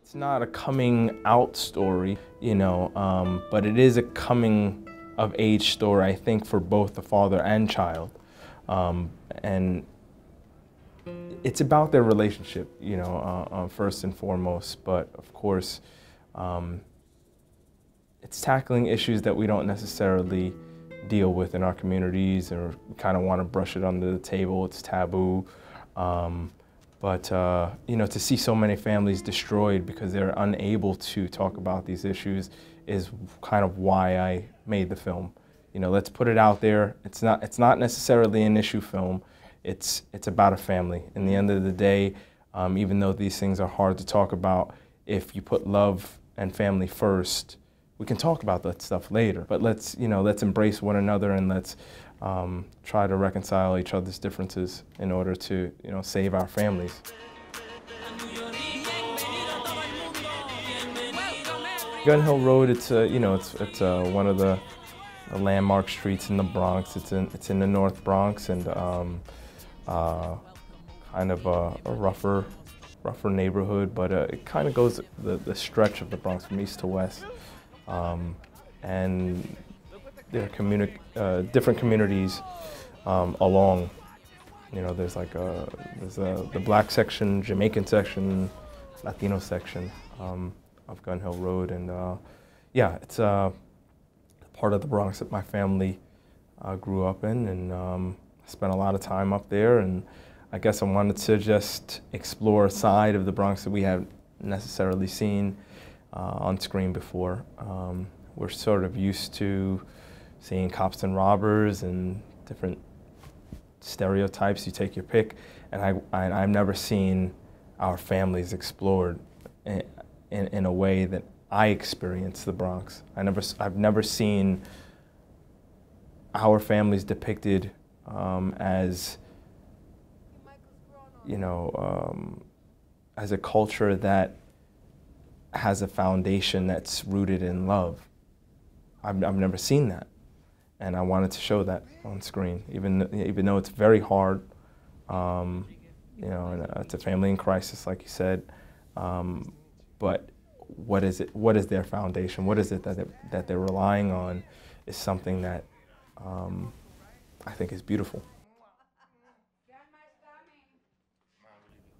It's not a coming out story, but it is a coming of age story, I think, for both the father and child. And it's about their relationship, first and foremost, but of course, it's tackling issues that we don't necessarily deal with in our communities, or kind of want to brush it under the table. It's taboo. But to see so many families destroyed because they're unable to talk about these issues is kind of why I made the film. Let's put it out there. It's not necessarily an issue film. It's about a family. In the end of the day, even though these things are hard to talk about, if you put love and family first, we can talk about that stuff later. But let's embrace one another, and let's try to reconcile each other's differences in order to, save our families. Gun Hill Road, it's one of the landmark streets in the Bronx. It's in the North Bronx, and kind of a rougher neighborhood, but it kind of goes the stretch of the Bronx from east to west. And there are different communities along. There's the black section, Jamaican section, Latino section of Gun Hill Road, and it's part of the Bronx that my family grew up in, and spent a lot of time up there. And I guess I wanted to just explore a side of the Bronx that we haven't necessarily seen on screen before. We're sort of used to seeing cops and robbers and different stereotypes, you take your pick, and I've never seen our families explored in a way that I experienced the Bronx. I've never seen our families depicted as, as a culture that has a foundation that's rooted in love. I've never seen that, and I wanted to show that on screen, even though it's very hard. And it's a family in crisis, like you said. But what is it? What is their foundation? What is it that they're relying on? Is something that I think is beautiful.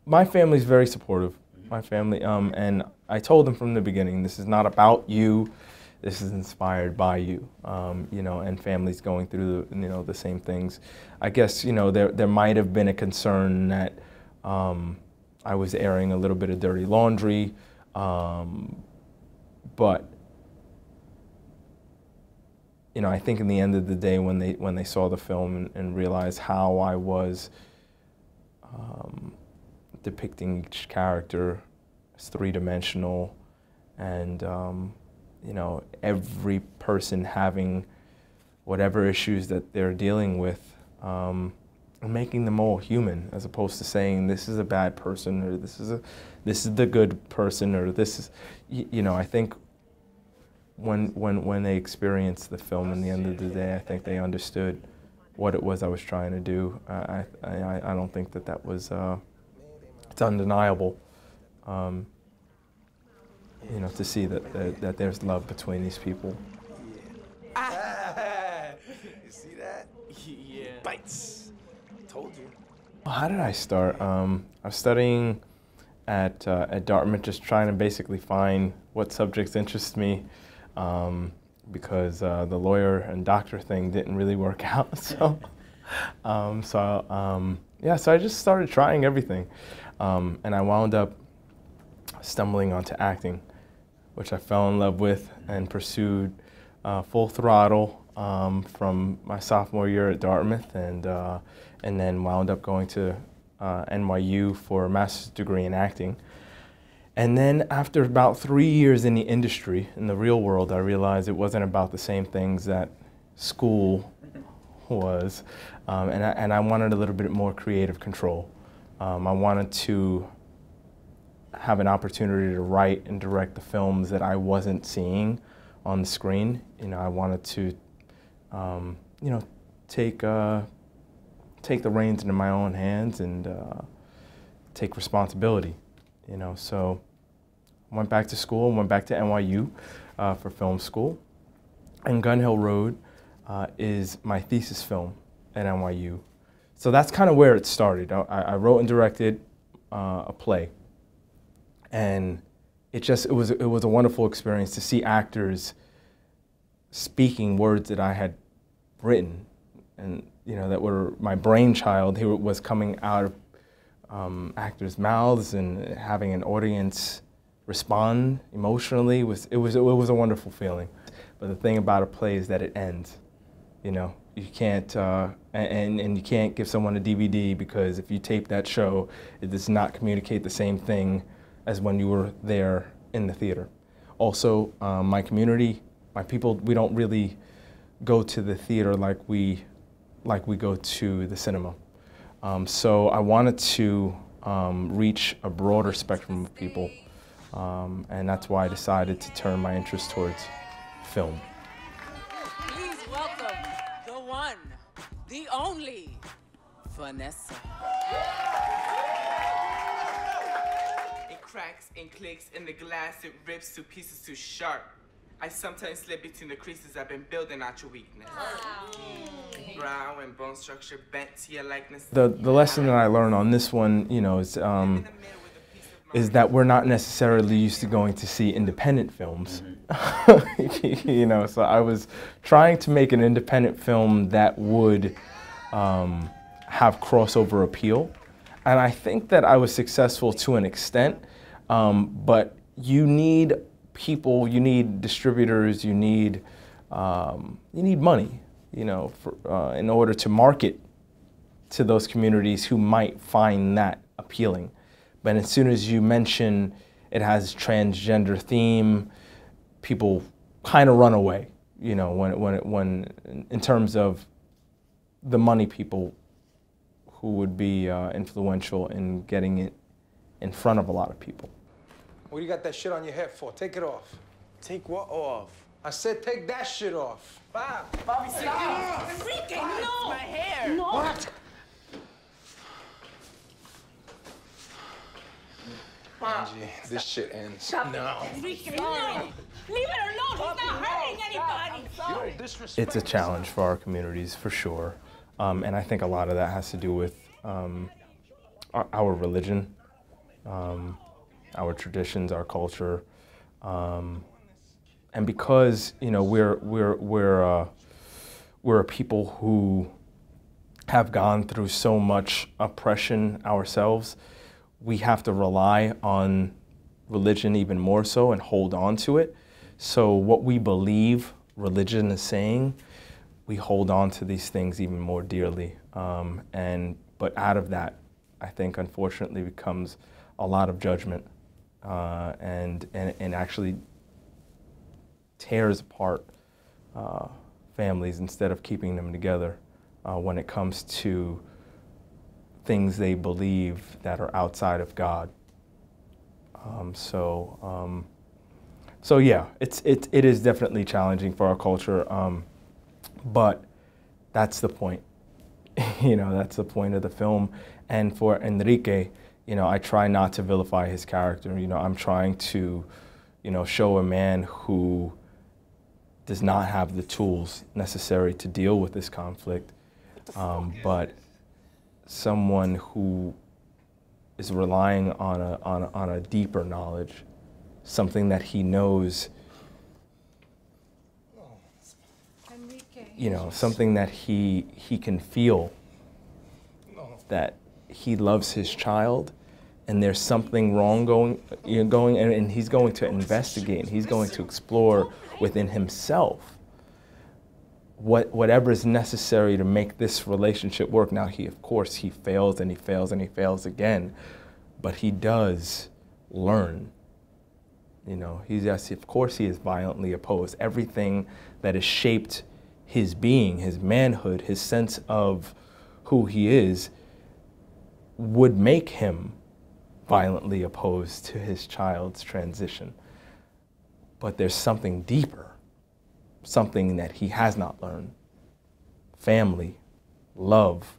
My family's very supportive. My family, and I told them from the beginning, this is not about you. This is inspired by you, and families going through the same things. I guess there might have been a concern that I was airing a little bit of dirty laundry, but I think in the end of the day, when they saw the film and realized how I was depicting each character as three-dimensional, and every person having whatever issues that they're dealing with, and making them all human, as opposed to saying this is a bad person, or this is the good person, or this is, I think when they experienced the film, in the end of the day, I think they understood what it was I was trying to do. I don't think that was it's undeniable. To see that there's love between these people. You see that? Yeah. Bites. Told you. How did I start? I was studying at Dartmouth, just trying to basically find what subjects interest me, because the lawyer and doctor thing didn't really work out. So I just started trying everything, and I wound up stumbling onto acting, which I fell in love with and pursued full throttle from my sophomore year at Dartmouth, and then wound up going to NYU for a master's degree in acting. And then after about 3 years in the industry, in the real world, I realized it wasn't about the same things that school was, and I wanted a little bit more creative control. I wanted to have an opportunity to write and direct the films that I wasn't seeing on the screen. I wanted to, take the reins into my own hands and take responsibility. So went back to school and went back to NYU for film school. And Gun Hill Road is my thesis film at NYU. So that's kind of where it started. I wrote and directed a play, and it was a wonderful experience to see actors speaking words that I had written, and that were my brainchild. It was coming out of actors' mouths, and having an audience respond emotionally it was a wonderful feeling. But the thing about a play is that it ends. You can't and you can't give someone a DVD, because if you tape that show, it does not communicate the same thing as when you were there in the theater. Also, my community, my people, we don't really go to the theater like we go to the cinema. So I wanted to reach a broader spectrum of people, and that's why I decided to turn my interest towards film. Please welcome the one, the only, Vanessa. It cracks and clicks in the glass, it rips to pieces too sharp. I sometimes slip between the creases. I've been building out your weakness. Brow and bone structure bent to your likeness. The lesson that I learned on this one, is that we're not necessarily used to going to see independent films. So I was trying to make an independent film that would have crossover appeal. And I think that I was successful to an extent, but you need people, you need distributors, you need money, in order to market to those communities who might find that appealing. But as soon as you mention it has transgender theme, people kind of run away, when in terms of the money people who would be influential in getting it in front of a lot of people. What do you got that shit on your head for? Take it off. Take what off? I said take that shit off. Bobby, stop! Enrique, no! It's my hair! No! What? Angie, this shit ends. Stop. No. Enrique, no! Leave it alone! He's not hurting anybody! You don't disrespect. It's a challenge for our communities, for sure. And I think a lot of that has to do with our religion, our traditions, our culture. And because we're a people who have gone through so much oppression ourselves, we have to rely on religion even more so and hold on to it. So what we believe religion is saying, we hold on to these things even more dearly. But out of that, I think, unfortunately, becomes a lot of judgment and actually tears apart families instead of keeping them together when it comes to things they believe that are outside of God. So yeah, it is definitely challenging for our culture, but that's the point. That's the point of the film. And for Enrique, I try not to vilify his character. I'm trying to, show a man who does not have the tools necessary to deal with this conflict, but someone who is relying on a deeper knowledge, something that he knows, something that he can feel, that he loves his child, and there's something wrong going, and he's going to investigate, and he's going to explore within himself whatever is necessary to make this relationship work. Now, of course, he fails and he fails and he fails again, but he does learn. Of course he is violently opposed. Everything that has shaped his being, his manhood, his sense of who he is, would make him violently opposed to his child's transition. But there's something deeper, something that he has not learned. Family, love,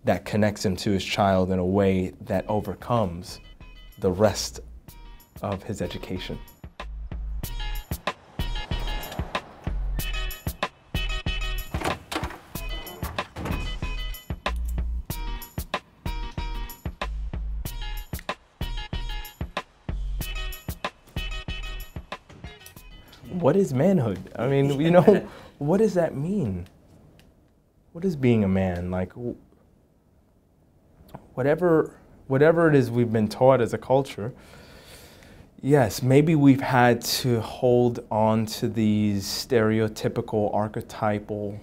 that connects him to his child in a way that overcomes the rest of his education. What is manhood? I mean, you know, what does that mean? What is being a man? Like, whatever it is we've been taught as a culture, yes, maybe we've had to hold on to these stereotypical, archetypal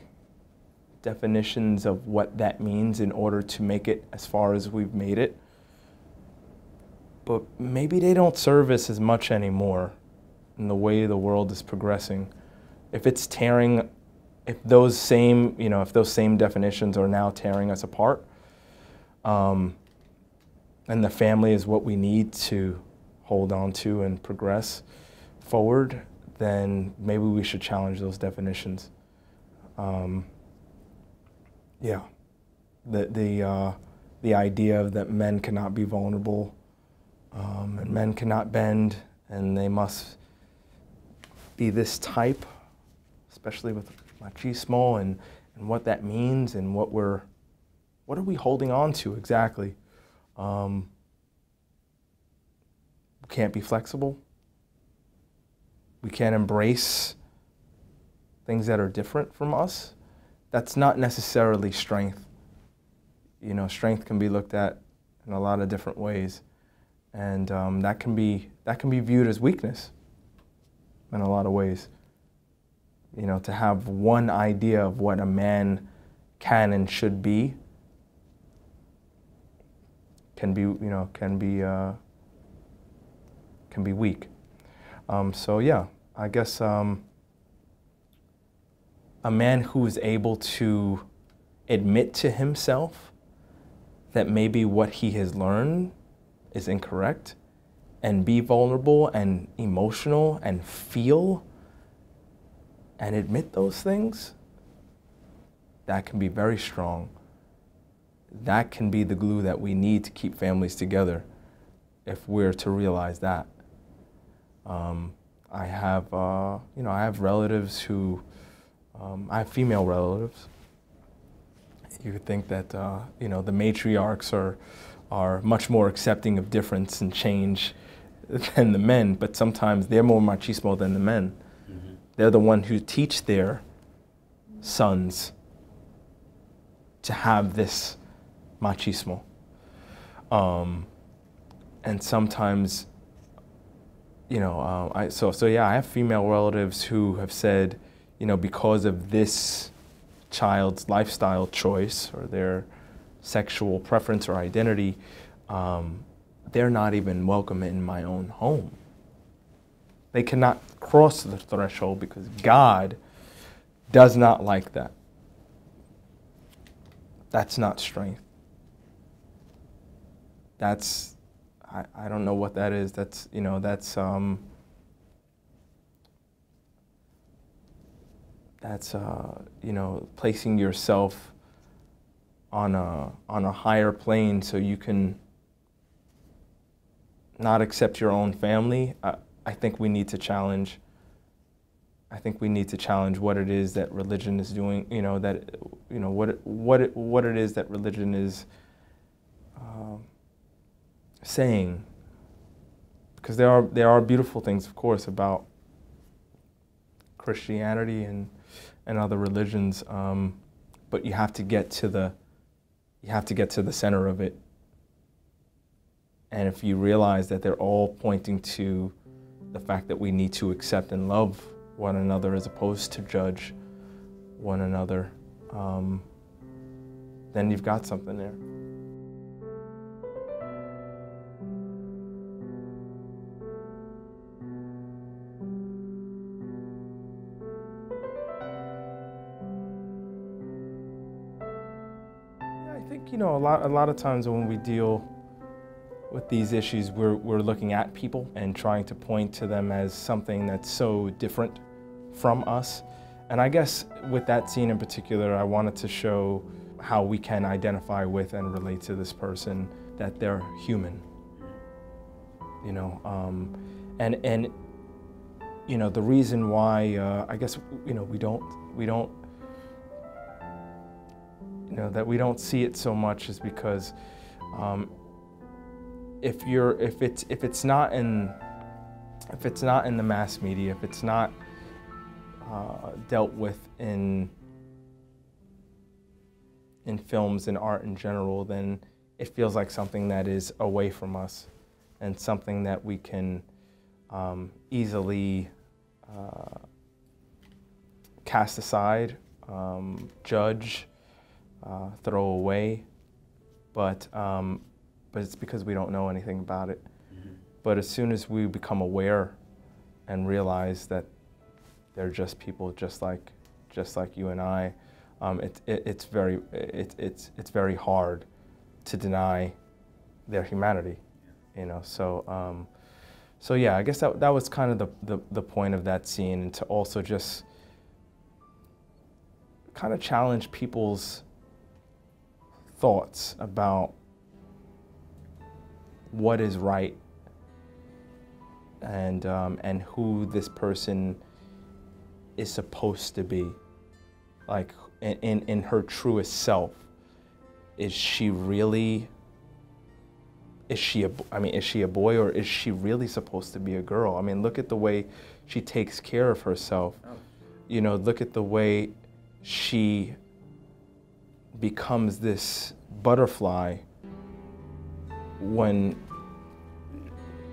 definitions of what that means in order to make it as far as we've made it. But maybe they don't serve us as much anymore in the way the world is progressing. If those same definitions are now tearing us apart, and the family is what we need to hold on to and progress forward, then maybe we should challenge those definitions. Yeah, the idea that men cannot be vulnerable, and men cannot bend, and they must be this type, especially with machismo and what that means and what are we holding on to exactly? We can't be flexible. We can't embrace things that are different from us. That's not necessarily strength. You know, strength can be looked at in a lot of different ways, and that can be viewed as weakness in a lot of ways. You know, to have one idea of what a man can and should be can be weak. So yeah, I guess a man who is able to admit to himself that maybe what he has learned is incorrect, and be vulnerable and emotional and feel and admit those things, that can be very strong. That can be the glue that we need to keep families together if we're to realize that. I have relatives who, I have female relatives. You would think that, the matriarchs are much more accepting of difference and change than the men, but sometimes they're more machismo than the men. Mm-hmm. They're the ones who teach their sons to have this machismo. And sometimes, I have female relatives who have said, because of this child's lifestyle choice or their sexual preference or identity, they're not even welcome in my own home. They cannot cross the threshold because God does not like that. That's not strength. That's, I don't know what that is. That's, placing yourself on a higher plane so you can not accept your own family. I think we need to challenge. I think we need to challenge what it is that religion is doing. What it is that religion is saying. Because there are beautiful things, of course, about Christianity and other religions, but you have to get to the center of it. And if you realize that they're all pointing to the fact that we need to accept and love one another as opposed to judge one another, then you've got something there. Yeah, I think, a lot of times when we deal with these issues, we're looking at people and trying to point to them as something that's so different from us. And I guess with that scene in particular, I wanted to show how we can identify with and relate to this person, that they're human. you know, and you know, the reason why I guess, you know, we don't you know, that we don't see it so much is because if it's not in the mass media, if it's not dealt with in films and art in general, then it feels like something that is away from us and something that we can easily cast aside, judge, throw away, but it's because we don't know anything about it. Mm-hmm. But as soon as we become aware and realize that they're just people, just like you and I, it's very hard to deny their humanity, you know. So yeah, I guess that was kind of the point of that scene, and to also just kind of challenge people's thoughts about what is right and who this person is supposed to be, like in her truest self. Is she really? Is she a boy, or is she really supposed to be a girl? I mean, look at the way she takes care of herself. Oh. You know, look at the way she becomes this butterfly when,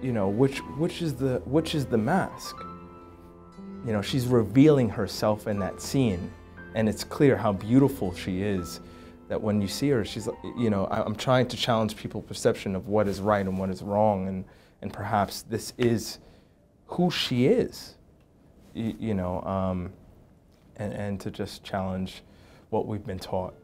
you know, which is the mask? You know, she's revealing herself in that scene, and it's clear how beautiful she is, that when you see her, she's, you know, I'm trying to challenge people's perception of what is right and what is wrong, and perhaps this is who she is, you know, and to just challenge what we've been taught.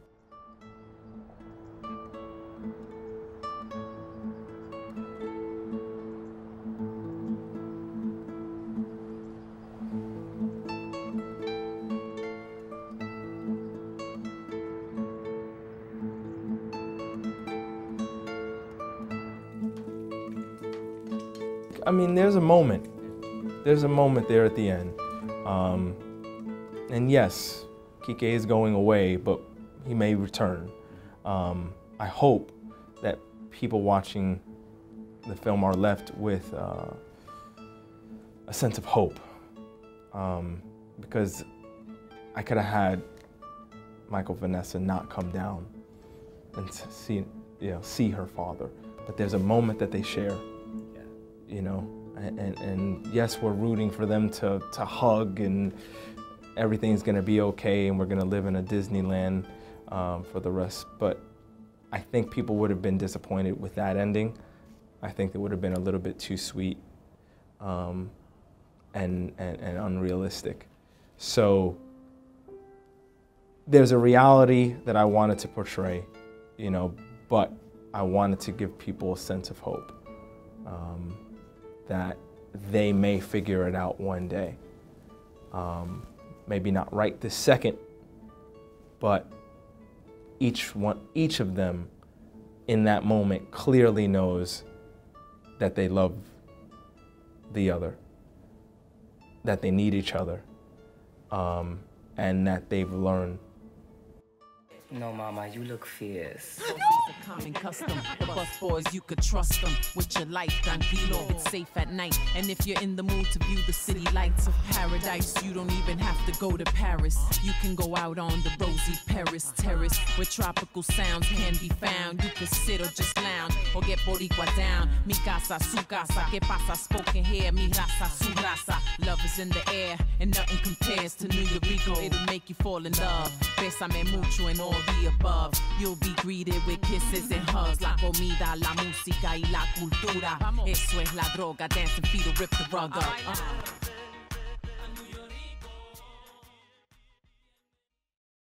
I mean, there's a moment there at the end. And yes, Kike is going away, but he may return. I hope that people watching the film are left with a sense of hope. Because I could have had Michael Vanessa not come down and see her father. But there's a moment that they share. You know, and yes, we're rooting for them to hug, and everything's gonna be okay, and we're gonna live in a Disneyland for the rest. But I think people would have been disappointed with that ending. I think it would have been a little bit too sweet and unrealistic. So there's a reality that I wanted to portray, you know, but I wanted to give people a sense of hope. That they may figure it out one day. Maybe not right this second, but each of them in that moment clearly knows that they love the other, that they need each other, and that they've learned. No, Mama, you look fierce. It's a common custom. The bus boys, you could trust them with your life, tranquilo. It's safe at night. And if you're in the mood to view the city lights of paradise, you don't even have to go to Paris. You can go out on the rosy Paris terrace, where tropical sounds can be found. You can sit or just lounge, or get boricua down. Mi casa, su casa. Que pasa? Spoken here. Mi raza, su raza. Love is in the air, and nothing compares to New York. It'll make you fall in love. Bésame mucho and all the above. You'll be greeted with kisses and hugs. La comida, la música y la cultura. Eso es la droga. Dance and feet will rip the rug up.